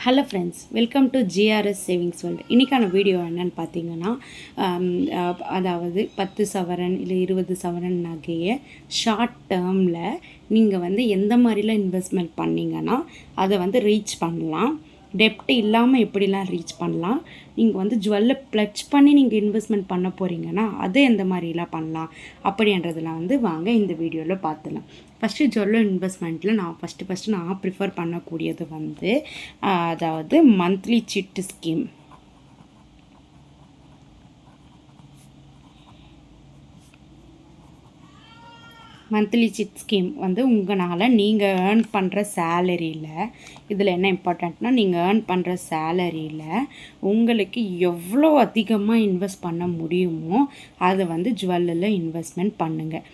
Hello friends, welcome to GRS savings world. இன்றைக்கான video என்னென்னு பார்த்தீங்கன்னா, அதாவது 10 சவரன் இல்லை 20 சவரன் நகையை ஷார்ட் டேர்மில் நீங்கள் எந்த மாதிரிலாம் இன்வெஸ்ட்மெண்ட் பண்ணிங்கன்னா அதை ரீச் பண்ணலாம், டெப்ட் இல்லாமல் எப்படிலாம் ரீச் பண்ணலாம், நீங்கள் ஜுவல்லை ப்ளச் பண்ணி நீங்கள் இன்வெஸ்ட்மெண்ட் பண்ண போகிறீங்கன்னா அது எந்த மாதிரிலாம் பண்ணலாம் அப்படின்றதெல்லாம் வாங்க இந்த வீடியோவில் பார்த்துலாம். ஃபஸ்ட்டு ஜுவல்ல இன்வெஸ்ட்மெண்ட்டில் நான் ஃபஸ்ட்டு நான் ப்ரிஃபர் பண்ணக்கூடியது அதாவது மந்த்லி சிட்டு ஸ்கீம். மந்த்லி சிட் ஸ்கீம் உங்களால் நீங்கள் ஏர்ன் பண்ணுற சேலரியில், இதில் என்ன இம்பார்ட்டண்ட்னா, நீங்கள் ஏர்ன் பண்ணுற சேலரியில் உங்களுக்கு எவ்வளோ அதிகமாக இன்வெஸ்ட் பண்ண முடியுமோ அதை ஜுவல்லில் இன்வெஸ்ட்மெண்ட் பண்ணுங்கள்.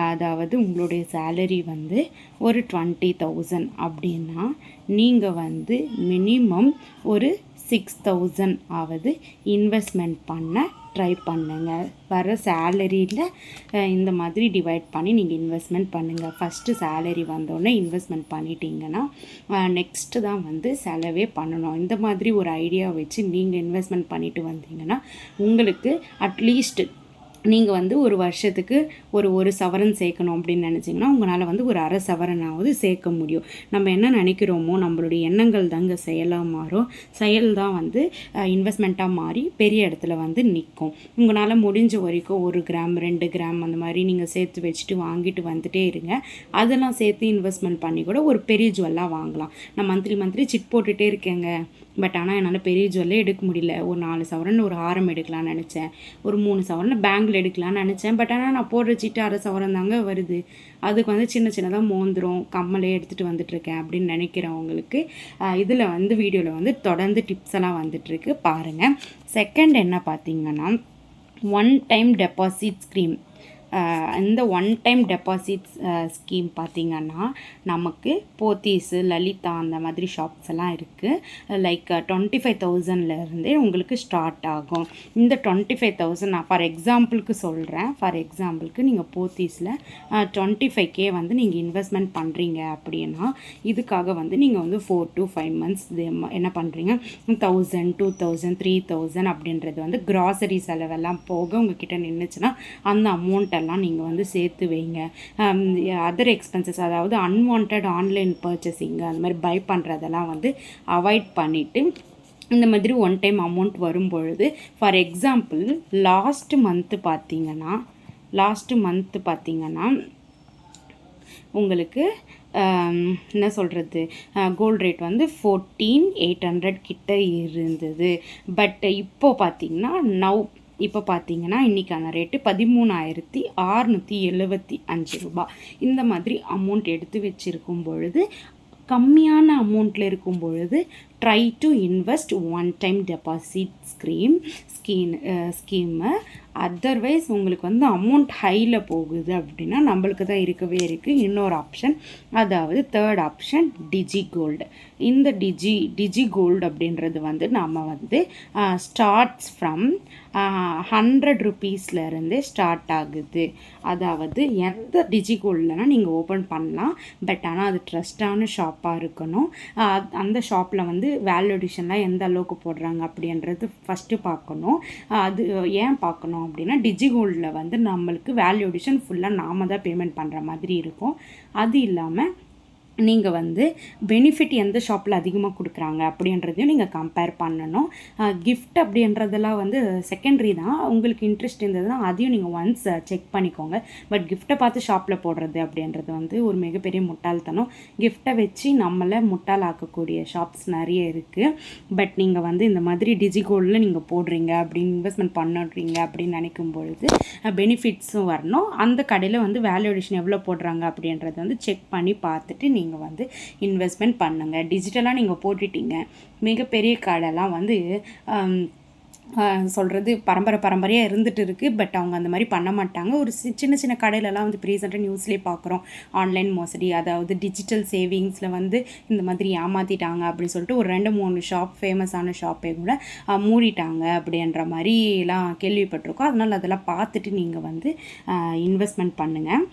அதாவது உங்களுடைய சேலரி ஒரு 20,000 அப்படின்னா நீங்கள் மினிமம் ஒரு 6,000 ஆவது இன்வெஸ்ட்மெண்ட் பண்ண ட்ரை பண்ணுங்கள். வர சேலரியில் இந்த மாதிரி டிவைட் பண்ணி நீங்கள் இன்வெஸ்ட்மெண்ட் பண்ணுங்கள். ஃபஸ்ட்டு சேலரி வந்தோடனே இன்வெஸ்ட்மெண்ட் பண்ணிட்டீங்கன்னா நெக்ஸ்ட்டு தான் செலவே பண்ணணும். இந்த மாதிரி ஒரு ஐடியா வச்சு நீங்கள் இன்வெஸ்ட்மெண்ட் பண்ணிட்டு வந்தீங்கன்னா உங்களுக்கு அட்லீஸ்ட் நீங்கள் ஒரு வருஷத்துக்கு ஒரு சவரன் சேர்க்கணும் அப்படின்னு நினச்சிங்கன்னா உங்களால் ஒரு அரை சவரனாவது சேர்க்க முடியும். நம்ம என்ன நினைக்கிறோமோ நம்மளுடைய எண்ணங்கள் தாங்க செயலாக மாறும். செயல் தான் இன்வெஸ்ட்மெண்ட்டாக மாறி பெரிய இடத்துல நிற்கும். உங்களால் முடிஞ்ச வரைக்கும் 1 கிராம் 2 கிராம் அந்த மாதிரி நீங்கள் சேர்த்து வச்சுட்டு வாங்கிட்டு வந்துட்டே இருங்க. அதெல்லாம் சேர்த்து இன்வெஸ்ட்மெண்ட் பண்ணி கூட ஒரு பெரிய ஜுவல்லாக வாங்கலாம். நான் மந்த்லி சிட் போட்டுகிட்டே இருக்கேங்க, பட் ஆனால் என்னால் பெரிய ஜுவல்லே எடுக்க முடியல. ஒரு 4 சவரன் ஒரு ஆரம் எடுக்கலான்னு நினச்சேன், ஒரு 3 சவரன் பேங்கில் எடுக்கலான்னு நினச்சேன். பட் ஆனால் நான் போடுற சீட்டு அரை சவரன் தாங்க வருது. அதுக்கு சின்னதாக மோந்திரம் கம்மலே எடுத்துகிட்டு வந்துட்டுருக்கேன் அப்படின்னு நினைக்கிறவங்களுக்கு இதில் வீடியோவில் தொடர்ந்து டிப்ஸ் எல்லாம் வந்துட்டுருக்கு பாருங்கள். செகண்ட் என்ன பார்த்தீங்கன்னா, 1 டைம் டெபாசிட் ஸ்கீம். இந்த 1 டைம் டெபாசிட் ஸ்கீம் பார்த்திங்கன்னா நமக்கு போத்தீஸு, லலிதா அந்த மாதிரி ஷாப்ஸ் எல்லாம் இருக்குது. லைக் 25,000லேருந்தே உங்களுக்கு ஸ்டார்ட் ஆகும். இந்த 25,000 நான் ஃபார் எக்ஸாம்பிளுக்கு சொல்கிறேன். ஃபார் எக்ஸாம்பிளுக்கு நீங்கள் போத்தீஸில் 25K நீங்கள் இன்வெஸ்ட்மெண்ட் பண்ணுறீங்க அப்படின்னா இதுக்காக நீங்கள் 4 to 5 months என்ன பண்ணுறீங்க, 1,000 2,000 3,000 அப்படின்றது கிராசரி செலவெல்லாம் போக உங்ககிட்ட நின்றுச்சுன்னா அந்த அமௌண்ட் எல்லாம் நீங்கள் சேர்த்து வைங்க. அதர் எக்ஸ்பென்சஸ், அதாவது அன்வான்ட் ஆன்லைன் பர்ச்சேசிங் அந்த மாதிரி பை பண்ணுறதெல்லாம் அவாய்ட் பண்ணிவிட்டு இந்த மாதிரி 1 டைம் அமௌண்ட் வரும்பொழுது, ஃபார் எக்ஸாம்பிள் லாஸ்ட் மந்த்து பார்த்திங்கன்னா உங்களுக்கு என்ன சொல்கிறது, கோல்டு ரேட் 14,800 கிட்ட இருந்தது. பட் இப்போது பார்த்திங்கன்னா இன்றைக்கான ரேட்டு 13,675 ரூபா. இந்த மாதிரி அமௌண்ட் எடுத்து வச்சுருக்கும் பொழுது, கம்மியான அமௌண்ட்டில் இருக்கும் பொழுது try to invest 1 time deposit scheme. Otherwise உங்களுக்கு அமௌண்ட் ஹையில் போகுது அப்படின்னா நம்மளுக்கு தான் இருக்கவே இருக்குது இன்னொரு ஆப்ஷன், அதாவது தேர்ட் ஆப்ஷன் டிஜி கோல்டு. இந்த டிஜி கோல்டு அப்படின்றது நம்ம ஸ்டார்ட்ஸ் ஃப்ரம் 100 ரூபீஸ்லேருந்தே ஸ்டார்ட் ஆகுது. அதாவது எந்த டிஜி கோல்டுலனா நீங்கள் ஓப்பன் பண்ணலாம். பட் ஆனால் அது ட்ரஸ்டான ஷாப்பாக இருக்கணும். அந்த ஷாப்பில் வேல்யூடிஷன்லாம் எந்த அளவுக்கு போடுறாங்க அப்படின்றது ஃபஸ்ட்டு பார்க்கணும். அது ஏன் பார்க்கணும் அப்படின்னா, டிஜி கோல்டில் நம்மளுக்கு வேல்யூடிஷன் ஃபுல்லாக நாம தான் பேமெண்ட் பண்ணுற மாதிரி இருக்கும். அது இல்லாமல் நீங்கள் பெனிஃபிட் எந்த ஷாப்பில் அதிகமாக கொடுக்குறாங்க அப்படின்றதையும் நீங்கள் கம்பேர் பண்ணணும். கிஃப்ட் அப்படின்றதெல்லாம் செகண்டரி தான். உங்களுக்கு இன்ட்ரெஸ்ட் இருந்ததுன்னா அதையும் நீங்கள் ஒன்ஸ் செக் பண்ணிக்கோங்க. பட் கிஃப்ட்டை பார்த்து ஷாப்பில் போடுறது அப்படின்றது ஒரு மிகப்பெரிய முட்டாள்தனம். கிஃப்ட்டை வச்சு நம்மளை முட்டாளாக்கக்கூடிய ஷாப்ஸ் நிறைய இருக்குது. பட் நீங்கள் இந்த மாதிரி டிஜி கோல்டில் நீங்கள் போடுறீங்க அப்படின்னு இன்வெஸ்ட்மெண்ட் பண்ணுறீங்க அப்படின்னு நினைக்கும் பொழுது பெனிஃபிட்ஸும் வரணும். அந்த கடையில் வேல்யூடேஷன் எவ்வளோ போடுறாங்க அப்படின்றத செக் பண்ணி பார்த்துட்டு நீங்கள் இன்வெஸ்ட்மெண்ட் பண்ணுங்கள். டிஜிட்டலாக நீங்கள் போட்டுட்டீங்க, மிகப்பெரிய கடைலாம் சொல்கிறது பரம்பரையாக இருந்துகிட்டு இருக்குது. பட் அவங்க அந்த மாதிரி பண்ண மாட்டாங்க. ஒரு சின்ன கடையிலலாம் ரீசெண்டாக நியூஸ்லேயே பார்க்குறோம், ஆன்லைன் மோசடி, அதாவது டிஜிட்டல் சேவிங்ஸில் இந்த மாதிரி ஏமாற்றிட்டாங்க அப்படின்னு சொல்லிட்டு ஒரு 2-3 ஷாப், ஃபேமஸான ஷாப்பே கூட மூடிட்டாங்க அப்படின்ற மாதிரிலாம் கேள்விப்பட்டிருக்கோம். அதனால் அதெல்லாம் பார்த்துட்டு நீங்கள் இன்வெஸ்ட்மெண்ட் பண்ணுங்கள்.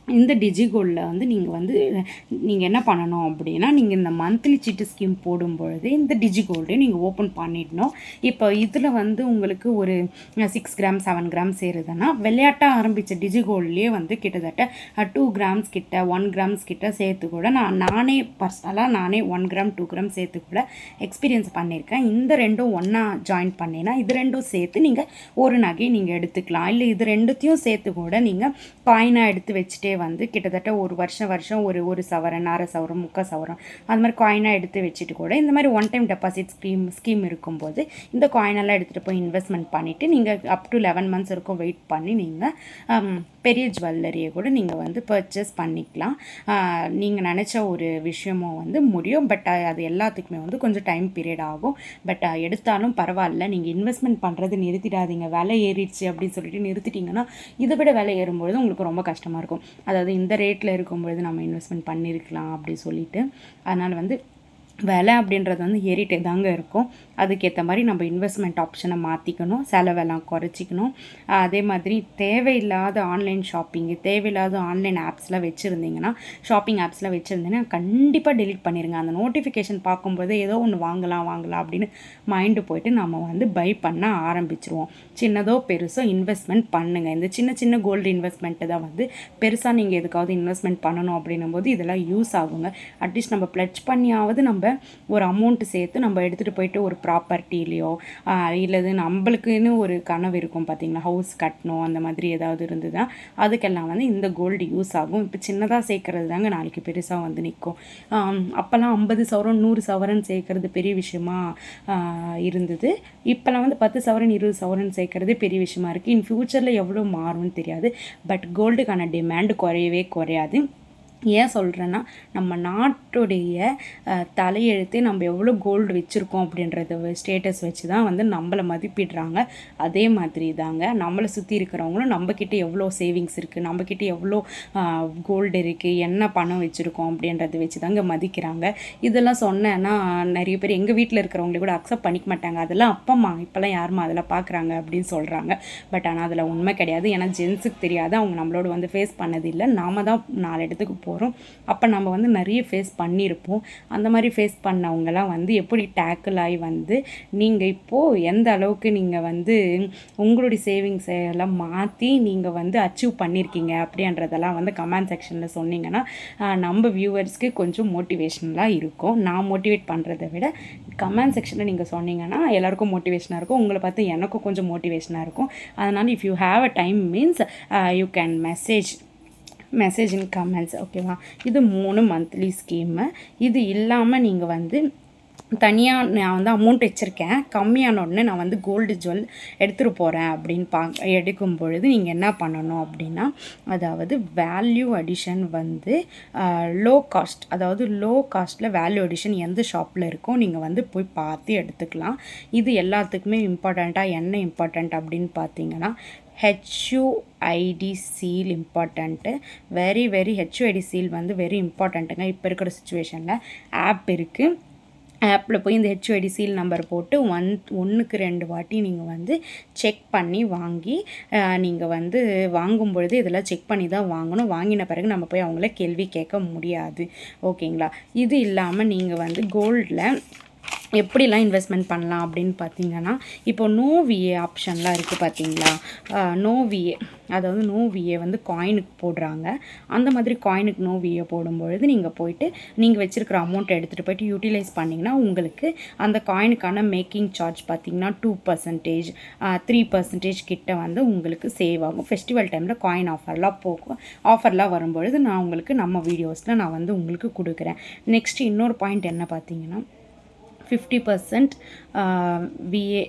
இந்த டிஜிகோல்டில் வந்து நீங்கள் என்ன பண்ணணும் அப்படின்னா, நீங்கள் இந்த மந்த்லி சீட்டு ஸ்கீம் போடும்பொழுது இந்த டிஜிகோல்டை நீங்கள் ஓப்பன் பண்ணிடணும். இப்போ இதில் வந்து உங்களுக்கு ஒரு 6 கிராம் 7 கிராம் சேருதுன்னா, விளையாட்டாக ஆரம்பித்த டிஜிகோல்ட்லேயே வந்து கிட்டத்தட்ட 2 கிராம்ஸ் கிட்ட 1 கிராம்ஸ் கிட்ட சேர்த்து கூட நானே பர்சனலாக 1 கிராம் 2 கிராம் சேர்த்து கூட எக்ஸ்பீரியன்ஸ் பண்ணியிருக்கேன். இந்த ரெண்டும் ஒன்றா ஜாயின் பண்ணினா இது ரெண்டும் சேர்த்து நீங்கள் ஒரு நகை நீங்கள் எடுத்துக்கலாம். இல்லை இது ரெண்டுத்தையும் சேர்த்து கூட நீங்கள் காயினாக எடுத்து வச்சுட்டே வந்து கிட்டத்தட்ட ஒரு வருஷம் ஒரு சவரன் 1/2 சவரம் 3/4 சவரம் அது மாதிரி காயினாக எடுத்து வச்சுட்டு கூட இந்த மாதிரி ஒன் டைம் டெபாசிட் ஸ்கீம் இருக்கும்போது இந்த காயினெல்லாம் எடுத்துகிட்டு போய் இன்வெஸ்ட்மெண்ட் பண்ணிவிட்டு நீங்கள் அப் டு 11 months வரைக்கும் வெயிட் பண்ணி நீங்கள் பெரிய ஜுவல்லரியை கூட நீங்கள் வந்து பர்ச்சேஸ் பண்ணிக்கலாம். நீங்கள் நினச்ச ஒரு விஷயமும் வந்து முடியும். பட் அது எல்லாத்துக்குமே வந்து கொஞ்சம் டைம் பீரியட் ஆகும். பட் எடுத்தாலும் பரவாயில்ல, நீங்கள் இன்வெஸ்ட்மெண்ட் பண்ணுறது நிறுத்திடாதீங்க. விலை ஏறிடுச்சு அப்படின்னு சொல்லிட்டு நிறுத்திட்டிங்கன்னா இதை விட விலை ஏறும்பொழுது உங்களுக்கு ரொம்ப கஷ்டமாக இருக்கும். அதாவது இந்த ரேட்டில் இருக்கும்பொழுது நம்ம இன்வெஸ்ட்மெண்ட் பண்ணியிருக்கலாம் அப்படி சொல்லிட்டு. அதனால் வந்து விலை அப்படின்றது வந்து ஏறிட்டே தாங்க இருக்கும். அதுக்கேற்ற மாதிரி நம்ம இன்வெஸ்ட்மெண்ட் ஆப்ஷனை மாற்றிக்கணும், செலவெல்லாம் குறைச்சிக்கணும். அதே மாதிரி தேவையில்லாத ஆன்லைன் ஷாப்பிங்கு, தேவையில்லாத ஆன்லைன் ஆப்ஸ்லாம் வச்சுருந்தீங்கன்னா, ஷாப்பிங் ஆப்ஸ்லாம் வச்சுருந்தீங்கன்னா கண்டிப்பாக டெலிட் பண்ணிடுங்க. அந்த நோட்டிஃபிகேஷன் பார்க்கும்போது ஏதோ ஒன்று வாங்கலாம் அப்படின்னு மைண்டு போயிட்டு நம்ம வந்து பை பண்ண ஆரம்பிச்சிருவோம். சின்னதோ பெருசோ இன்வெஸ்ட்மெண்ட் பண்ணுங்கள். இந்த சின்ன கோல்டு இன்வெஸ்ட்மெண்ட்டு தான் வந்து பெருசாக நீங்கள் எதுக்காவது இன்வெஸ்ட்மெண்ட் பண்ணணும் அப்படின்னும் போது இதெல்லாம் யூஸ் ஆகுங்க. அட்லீஸ்ட் நம்ம ப்ளட்ஜ் பண்ணியாவது நம்ம ஒரு அமௌண்ட்டு சேர்த்து நம்ம எடுத்துகிட்டு போயிட்டு ஒரு ப்ராப்பர்ட்டிலேயோ இல்லது நம்மளுக்குன்னு ஒரு கனவு இருக்கும் பார்த்தீங்களா, ஹவுஸ் கட்டணும் அந்த மாதிரி ஏதாவது இருந்ததுன்னா அதுக்கெல்லாம் வந்து இந்த கோல்டு யூஸ் ஆகும். இப்போ சின்னதாக சேர்க்கறது தாங்க நாளைக்கு பெருசாக வந்து நிற்கும். அப்போல்லாம் 50 சவரன் 100 சவரன் சேர்க்கறது பெரிய விஷயமா இருந்தது. இப்போல்லாம் வந்து 10 சவரன் 20 சவரன் சேர்க்கறது பெரிய விஷயமா இருக்குது. இன் ஃப்யூச்சரில் எவ்வளோ மாறும்னு தெரியாது. பட் கோல்டுக்கான டிமாண்டு குறையாது. ஏன் சொல்கிறேன்னா, நம்ம நாட்டுடைய தலையெழுத்தே நம்ம எவ்வளோ கோல்டு வச்சுருக்கோம் அப்படின்றத ஸ்டேட்டஸ் வச்சு தான் வந்து நம்மளை மதிப்பிடுறாங்க. அதே மாதிரி தாங்க நம்மளை சுற்றி இருக்கிறவங்களும் நம்மக்கிட்ட எவ்வளோ சேவிங்ஸ் இருக்குது, நம்மக்கிட்ட எவ்வளோ கோல்டு இருக்குது, என்ன பணம் வச்சுருக்கோம் அப்படின்றத வச்சு தாங்க மதிக்கிறாங்க. இதெல்லாம் சொன்னேன்னா நிறைய பேர் எங்கள் வீட்டில் இருக்கிறவங்களே கூட அக்செப்ட் பண்ணிக்க மாட்டாங்க. அதெல்லாம் அப்பம்மா இப்போல்லாம் யாருமா அதெல்லாம் பார்க்குறாங்க அப்படின்னு சொல்கிறாங்க. பட் ஆனால் அதில் உண்மை கிடையாது. ஏன்னா ஜென்ஸுக்கு தெரியாது, அவங்க நம்மளோட வந்து ஃபேஸ் பண்ணதில்லை. நாம தான் 4 இடத்துக்கு போகிறோம். அப்போ நம்ம வந்து நிறைய ஃபேஸ் பண்ணியிருப்போம். அந்த மாதிரி ஃபேஸ் பண்ணவங்கலாம் வந்து எப்படி டேக்கிள் ஆகி வந்து நீங்கள் இப்போது எந்த அளவுக்கு நீங்கள் வந்து உங்களுடைய சேவிங்ஸ் எல்லாம் மாற்றி நீங்கள் வந்து அச்சீவ் பண்ணியிருக்கீங்க அப்படின்றதெல்லாம் வந்து கமெண்ட் செக்ஷனில் சொன்னீங்கன்னா நம்ம வியூவர்ஸ்க்கு கொஞ்சம் மோட்டிவேஷனலாக இருக்கும். நான் மோட்டிவேட் பண்ணுறதை விட கமெண்ட் செக்ஷனில் நீங்கள் சொன்னீங்கன்னா எல்லாருக்கும் மோட்டிவேஷனாக இருக்கும். உங்களை பார்த்து எனக்கும் கொஞ்சம் மோட்டிவேஷனாக இருக்கும். அதனால் if you have a time means you can message in comments. ஓகேவா? இது 3 மந்த்லி ஸ்கீமு. இது இல்லாமல் நீங்கள் வந்து தனியாக நான் வந்து அமௌண்ட் வச்சுருக்கேன், கம்மியான உடனே நான் வந்து கோல்டு ஜுவல் எடுத்துகிட்டு போகிறேன் அப்படின்னு எடுக்கும் பொழுது நீங்கள் என்ன பண்ணணும் அப்படின்னா, அதாவது வேல்யூ அடிஷன் வந்து லோ காஸ்ட், அதாவது லோ காஸ்ட்டில் வேல்யூ அடிஷன் எந்த ஷாப்பில் இருக்கோ நீங்கள் வந்து போய் பார்த்து எடுத்துக்கலாம். இது எல்லாத்துக்குமே இம்பார்ட்டண்ட்டாக என்ன இம்பார்ட்டண்ட் அப்படின்னு பார்த்தீங்கன்னா, HUID seal important. Very HUID seal வந்து வெரி இம்பார்ட்டண்ட்டுங்க. இப்போ இருக்கிற சுச்சுவேஷனில் ஆப் இருக்குது. ஆப்பில் போய் இந்த ஹெச்யூஐடி சீல் நம்பர் போட்டு 1க்கு 2 வாட்டி நீங்கள் வந்து செக் பண்ணி வாங்கி நீங்கள் வந்து வாங்கும் பொழுது இதெல்லாம் செக் பண்ணி தான் வாங்கணும். வாங்கின பிறகு நம்ம போய் அவங்கள கேள்வி கேட்க முடியாது. ஓகேங்களா? இது இல்லாமல் நீங்கள் வந்து கோல்டில் எப்படிலாம் இன்வெஸ்ட்மெண்ட் பண்ணலாம் அப்படின்னு பார்த்தீங்கன்னா, இப்போ நோ விஏ ஆப்ஷன்லாம் இருக்குது பார்த்தீங்களா? நோ விஏ, அதாவது நோ விஏ வந்து காயினுக்கு போடுறாங்க. அந்த மாதிரி காயினுக்கு நோ விஏ போடும்பொழுது நீங்கள் போயிட்டு நீங்கள் வச்சுருக்கிற அமௌண்ட்டை எடுத்துகிட்டு போயிட்டு யூட்டிலைஸ் பண்ணிங்கன்னா உங்களுக்கு அந்த காயினுக்கான மேக்கிங் சார்ஜ் பார்த்திங்கன்னா 2%, 3% கிட்ட வந்து உங்களுக்கு சேவ் ஆகும். ஃபெஸ்டிவல் டைமில் காயின் ஆஃபர்லாம் வரும்பொழுது நான் உங்களுக்கு நம்ம வீடியோஸில் நான் வந்து உங்களுக்கு கொடுக்குறேன். நெக்ஸ்ட்டு இன்னொரு பாயிண்ட் என்ன பார்த்தீங்கன்னா, 50% விஏ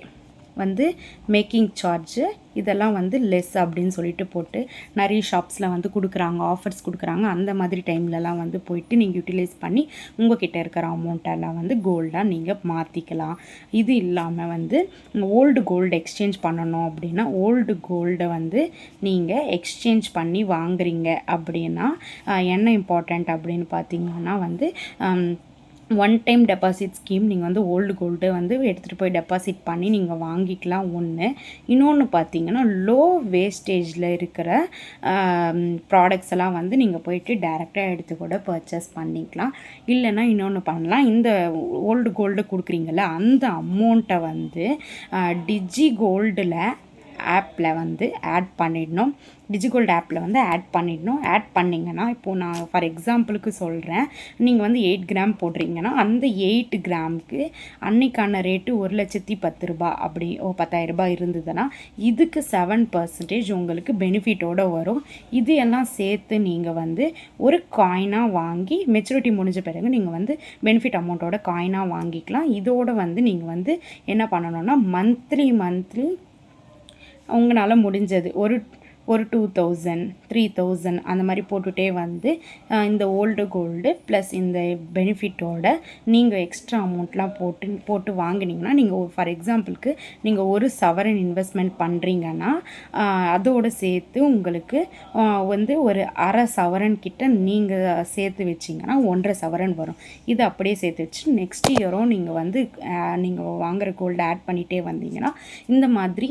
வந்து மேக்கிங் சார்ஜு இதெல்லாம் வந்து லெஸ் அப்படின்னு சொல்லிட்டு போட்டு நிறைய ஷாப்ஸில் வந்து கொடுக்குறாங்க, ஆஃபர்ஸ் கொடுக்குறாங்க. அந்த மாதிரி டைம்லலாம் வந்து போயிட்டு நீங்கள் யூட்டிலைஸ் பண்ணி உங்கள்கிட்ட இருக்கிற அமௌண்ட்டெல்லாம் வந்து கோல்டாக நீங்கள் மாற்றிக்கலாம். இது இல்லாமல் வந்து ஓல்டு கோல்டு எக்ஸ்சேஞ்ச் பண்ணணும் அப்படின்னா, ஓல்டு கோல்டை வந்து நீங்கள் எக்ஸ்சேஞ்ச் பண்ணி வாங்குறீங்க அப்படின்னா என்ன இம்பார்ட்டண்ட் அப்படின்னு பார்த்தீங்கன்னா வந்து ஒன் டைம் டெபாசிட் ஸ்கீம் நீங்கள் வந்து ஓல்டு கோல்டு வந்து எடுத்துகிட்டு போய் டெபாசிட் பண்ணி நீங்கள் வாங்கிக்கலாம் ஒன்று. இன்னொன்று பார்த்தீங்கன்னா லோ வேஸ்டேஜில் இருக்கிற ப்ராடக்ட்ஸ் எல்லாம் வந்து நீங்கள் போயிட்டு டைரெக்டாக எடுத்து கூட பர்ச்சேஸ் பண்ணிக்கலாம். இல்லைன்னா இன்னொன்று பண்ணலாம், இந்த ஓல்டு கோல்டு கொடுக்குறீங்கள அந்த அமௌண்ட்டை வந்து டிஜி கோல்டில் ஆப்பில் வந்து ஆட் பண்ணிடணும். டிஜிகோல்டு ஆப்பில் வந்து ஆட் பண்ணிடணும். ஆட் பண்ணிங்கன்னா இப்போது நான் ஃபார் எக்ஸாம்பிளுக்கு சொல்கிறேன், நீங்கள் வந்து 8 கிராம் போடுறீங்கன்னா அந்த 8 கிராமுக்கு அன்னைக்கான ரேட்டு 1,10,000 அப்படி 10,000 இருந்ததுன்னா இதுக்கு 7% உங்களுக்கு பெனிஃபிட்டோடு வரும். இது எல்லாம் சேர்த்து நீங்கள் வந்து ஒரு காயினாக வாங்கி மெச்சூரிட்டி முடிஞ்ச பிறகு நீங்கள் வந்து பெனிஃபிட் அமௌண்ட்டோட காயினாக வாங்கிக்கலாம். இதோடு வந்து நீங்கள் வந்து என்ன பண்ணணும்னா மந்த்லி உங்களால் முடிஞ்சது ஒரு 2,000 3,000 அந்த மாதிரி போட்டுகிட்டே வந்து இந்த ஓல்டு கோல்டு ப்ளஸ் இந்த பெனிஃபிட்டோட நீங்கள் எக்ஸ்ட்ரா அமௌண்ட்லாம் போட்டு வாங்கினீங்கன்னா நீங்கள் ஃபார் எக்ஸாம்பிளுக்கு நீங்கள் ஒரு சவரன் இன்வெஸ்ட்மெண்ட் பண்ணுறீங்கன்னா அதோடு சேர்த்து உங்களுக்கு வந்து ஒரு அரை சவரன் கிட்ட நீங்கள் சேர்த்து வச்சிங்கன்னா 1.5 சவரன் வரும். இது அப்படியே சேர்த்து வச்சு நெக்ஸ்ட் இயரும் நீங்கள் வந்து நீங்கள் வாங்குகிற கோல்டு ஆட் பண்ணிகிட்டே வந்தீங்கன்னா இந்த மாதிரி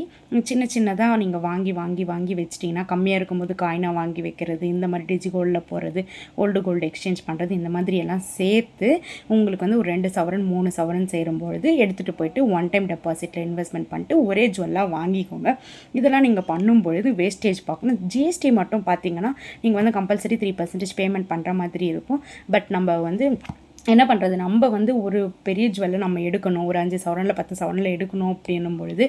சின்னதாக நீங்கள் வாங்கி வச்சுட்டு கம்மியாக இருக்கும்போது காயினாக வாங்கி வைக்கிறது, இந்த மாதிரி டிஜி கோல்டில் போகிறது, ஓல்டு கோல்டு எக்ஸ்சேஞ்ச் பண்ணுறது, இந்த மாதிரி எல்லாம் சேர்த்து உங்களுக்கு வந்து ஒரு 2 சவரன் 3 சவரன் சேரும்பொழுது எடுத்துகிட்டு போயிட்டு ஒன் டைம் டெபாசிட்டில் இன்வெஸ்ட்மெண்ட் பண்ணிட்டு ஒரே ஜுவல்லாக வாங்கிக்கோங்க. இதெல்லாம் நீங்கள் பண்ணும்பொழுது வேஸ்டேஜ் பார்க்கணும். ஜிஎஸ்டி மட்டும் பார்த்தீங்கன்னா நீங்கள் வந்து கம்பல்சரி 3% பேமெண்ட் பண்ணுற மாதிரி இருக்கும். பட் நம்ம வந்து என்ன பண்ணுறது, நம்ம வந்து ஒரு பெரிய ஜுவல்லை நம்ம எடுக்கணும், ஒரு 5 சவரனில் 10 சவரனில் எடுக்கணும் அப்படின்னும் பொழுது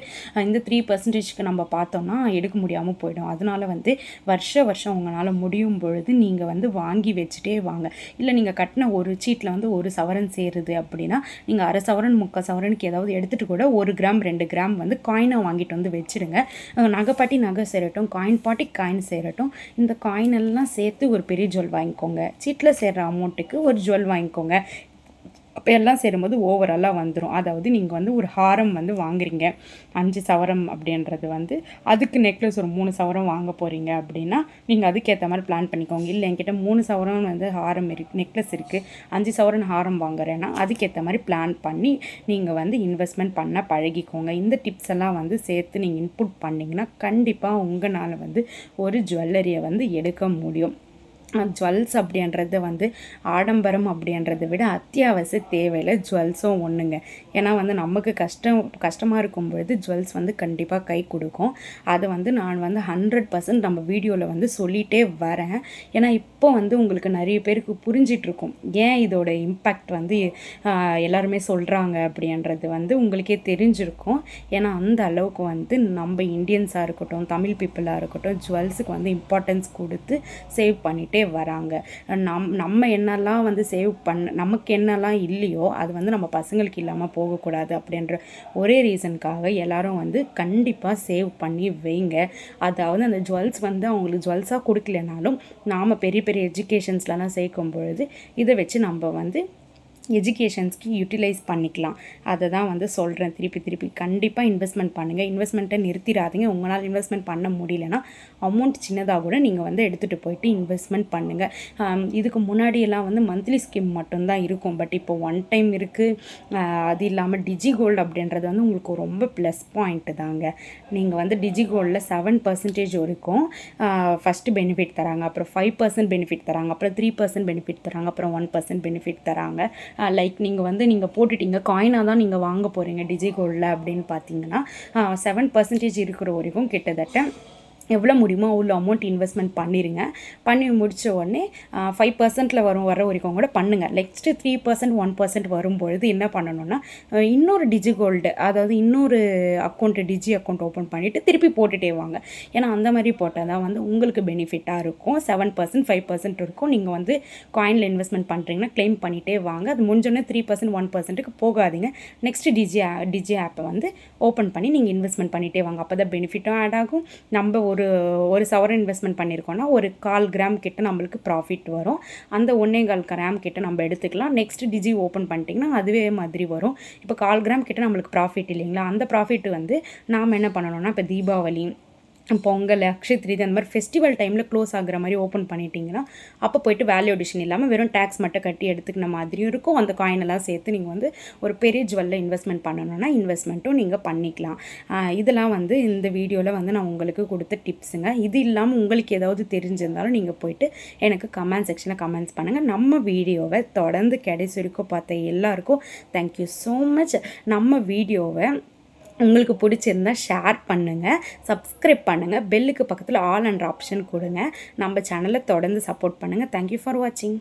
இந்த 3%க்கு நம்ம பார்த்தோம்னா எடுக்க முடியாமல் போயிடும். அதனால் வந்து வருஷம் உங்களால் முடியும் பொழுது நீங்கள் வந்து வாங்கி வச்சுட்டே வாங்க. இல்லை நீங்கள் கட்டின ஒரு சீட்டில் வந்து ஒரு சவரன் சேருது அப்படின்னா நீங்கள் அரை சவரன் 3/4 சவரனுக்கு ஏதாவது எடுத்துகிட்டு கூட 1 கிராம் 2 கிராம் வந்து காயினாக வாங்கிட்டு வந்து வச்சுடுங்க. நகைப்பாட்டி நகை சேரட்டும், காயின் பாட்டி காயின் சேரட்டும். இந்த காயின் எல்லாம் சேர்த்து ஒரு பெரிய ஜுவல் வாங்கிக்கோங்க. சீட்டில் சேர்கிற அமௌண்ட்டுக்கு ஒரு ஜுவல் வாங்கிக்கோங்க. அப்போ எல்லாம் சேரும்போது ஓவராலாக வந்துடும். அதாவது நீங்கள் வந்து ஒரு ஹாரம் வந்து வாங்குறீங்க 5 சவரம் அப்படின்றது வந்து அதுக்கு நெக்லஸ் ஒரு 3 சவரம் வாங்க போகிறீங்க அப்படின்னா நீங்கள் அதுக்கேற்ற மாதிரி பிளான் பண்ணிக்கோங்க. இல்லை என்கிட்ட 3 சவரம் வந்து ஹாரம் இருக்குது, நெக்லஸ் இருக்குது, 5 சவரன் ஹாரம் வாங்குறேன்னா அதுக்கேற்ற மாதிரி பிளான் பண்ணி நீங்கள் வந்து இன்வெஸ்ட்மெண்ட் பண்ண பழகிக்கோங்க. இந்த டிப்ஸ் எல்லாம் வந்து சேர்த்து நீங்கள் இன்புட் பண்ணிங்கன்னா கண்டிப்பாக உங்களால் வந்து ஒரு ஜுவல்லரியை வந்து எடுக்க முடியும். ஜுவல்ஸ் அப்படின்றது வந்து ஆடம்பரம் அப்படின்றத விட அத்தியாவசிய தேவையில் ஜுவல்ஸும் ஒன்றுங்க. ஏன்னா வந்து நமக்கு கஷ்டமாக இருக்கும் பொழுது ஜுவல்ஸ் வந்து கண்டிப்பாக கை கொடுக்கும். அதை வந்து நான் வந்து 100% நம்ம வீடியோவில் வந்து சொல்லிகிட்டே வரேன். ஏன்னா இப்போ வந்து உங்களுக்கு நிறைய பேருக்கு புரிஞ்சிட்ருக்கும் ஏன் இதோட இம்பேக்ட் வந்து எல்லாருமே சொல்கிறாங்க அப்படின்றது வந்து உங்களுக்கே தெரிஞ்சிருக்கும். ஏன்னா அந்த அளவுக்கு வந்து நம்ம இந்தியன்ஸாக இருக்கட்டும், தமிழ் பீப்புளாக இருக்கட்டும், ஜுவல்ஸுக்கு வந்து இம்பார்ட்டன்ஸ் கொடுத்து சேவ் பண்ணிட்டு வராங்க. நம்ம என்னெல்லாம் வந்து சேவ் நமக்கு என்னெல்லாம் இல்லையோ அது வந்து நம்ம பசங்களுக்கு இல்லாமல் போகக்கூடாது அப்படின்ற ஒரே ரீசனுக்காக எல்லாரும் வந்து கண்டிப்பாக சேவ் பண்ணி வைங்க. அதாவது அந்த ஜுவல்ஸ் வந்து அவங்களுக்கு ஜுவல்ஸாக கொடுக்கலனாலும் நாம் பெரிய பெரிய எஜுகேஷன்ஸ்லாம் சேர்க்கும் பொழுது இதை வச்சு நம்ம வந்து எஜுகேஷன்ஸ்க்கு யூட்டிலைஸ் பண்ணிக்கலாம். அதை தான் வந்து சொல்கிறேன் திருப்பி கண்டிப்பாக இன்வெஸ்ட்மெண்ட் பண்ணுங்கள். இன்வெஸ்ட்மெண்ட்டை நிறுத்திடாதீங்க. உங்களால் இன்வெஸ்ட்மெண்ட் பண்ண முடியலன்னா அமௌண்ட் சின்னதாக கூட நீங்கள் வந்து எடுத்துகிட்டு போயிட்டு இன்வெஸ்ட்மெண்ட் பண்ணுங்கள். இதுக்கு முன்னாடியெல்லாம் வந்து மந்த்லி ஸ்கீம் மட்டும்தான் இருக்கும். பட் இப்போ ஒன் டைம் இருக்குது. அது இல்லாமல் டிஜி கோல்டு அப்படின்றது வந்து உங்களுக்கு ரொம்ப ப்ளஸ் பாயிண்ட்டு தாங்க. நீங்கள் வந்து டிஜி கோல்டில் 7% வரைக்கும் ஃபஸ்ட்டு பெனிஃபிட் தராங்க, அப்புறம் 5% பெனிஃபிட் தராங்க, அப்புறம் 3% பெனிஃபிட் தராங்க, அப்புறம் 1% பெனிஃபிட் தராங்க. லைக் நீங்கள் போட்டுட்டீங்க காயினாக தான் நீங்கள் வாங்க போகிறீங்க டிஜி கோல்டில் அப்படின்னு பார்த்தீங்கன்னா 7% இருக்கிற வரைக்கும் கிட்டத்தட்ட எவ்வளோ முடியுமோ அவ்வளோ அமௌண்ட் இன்வெஸ்ட்மெண்ட் பண்ணி முடித்த உடனே 5%ல் வர வரைக்கும் கூட பண்ணுங்கள். நெக்ஸ்ட்டு 3% 1% வரும்பொழுது என்ன பண்ணணும்னா இன்னொரு டிஜி கோல்டு, அதாவது இன்னொரு டிஜி அக்கௌண்ட் ஓப்பன் பண்ணிவிட்டு திருப்பி போட்டுகிட்டே வாங்க. ஏன்னா அந்த மாதிரி போட்டால் தான் வந்து உங்களுக்கு பெனிஃபிட்டாக இருக்கும். 7% 5% இருக்கும். நீங்கள் வந்து காயினில் இன்வெஸ்ட்மெண்ட் பண்ணுறீங்கன்னா கிளைம் பண்ணிகிட்டே வாங்க. அது முடிஞ்சோடனே 3% 1%க்கு போகாதீங்க. நெக்ஸ்ட்டு டிஜி ஆப்பை வந்து ஓப்பன் பண்ணி நீங்கள் இன்வெஸ்ட்மெண்ட் பண்ணிகிட்டே வாங்க. அப்போ தான் பெனிஃபிட்டும் ஆட் ஆகும். நம்ம ஒரு சவரன் இன்வெஸ்ட்மெண்ட் பண்ணியிருக்கோன்னா ஒரு 1/4 கிராம் கிட்ட நம்மளுக்கு ப்ராஃபிட் வரும். அந்த 1.25 கிராம் கிட்ட நம்ம எடுத்துக்கலாம். நெக்ஸ்ட் டிஜி ஓப்பன் பண்ணிட்டிங்கன்னா அதுவே மாதிரி வரும். இப்போ 1/4 கிராம் கிட்ட நம்மளுக்கு ப்ராஃபிட் இல்லைங்களா, அந்த ப்ராஃபிட் வந்து நாம் என்ன பண்ணணும்னா இப்போ தீபாவளி பொங்கல், அக்ஷய திருதி அந்த மாதிரி ஃபெஸ்டிவல் டைமில் க்ளோஸ் ஆகுற மாதிரி ஓப்பன் பண்ணிட்டீங்கன்னா அப்போ போய்ட்டு வேல்யூ அடிஷன் இல்லாமல் வெறும் டேக்ஸ் மட்டும் கட்டி எடுத்துக்கின மாதிரியும் இருக்கும். அந்த காயினெல்லாம் சேர்த்து நீங்கள் வந்து ஒரு பெரிய ஜுவல்ல இன்வெஸ்ட்மெண்ட் பண்ணணும்னா இன்வெஸ்ட்மெண்ட்டும் நீங்கள் பண்ணிக்கலாம். இதெல்லாம் வந்து இந்த வீடியோவில் வந்து நான் உங்களுக்கு கொடுத்த டிப்ஸுங்க. இது இல்லாமல் உங்களுக்கு ஏதாவது தெரிஞ்சிருந்தாலும் நீங்கள் போய்ட்டு எனக்கு கமெண்ட் செக்ஷனில் கமெண்ட்ஸ் பண்ணுங்கள். நம்ம வீடியோவை தொடர்ந்து கடைசி வரைக்கும் பார்த்த எல்லாருக்கும் தேங்க்யூ ஸோ மச். நம்ம வீடியோவை உங்களுக்கு பிடிச்சிருந்தா ஷேர் பண்ணுங்கள், சப்ஸ்கிரைப் பண்ணுங்கள், பெல்லுக்கு பக்கத்தில் ஆல் என்ற ஆப்ஷன் கொடுங்க. நம்ம சேனலை தொடர்ந்து சப்போர்ட் பண்ணுங்கள். தேங்க்யூ ஃபார் வாட்சிங்.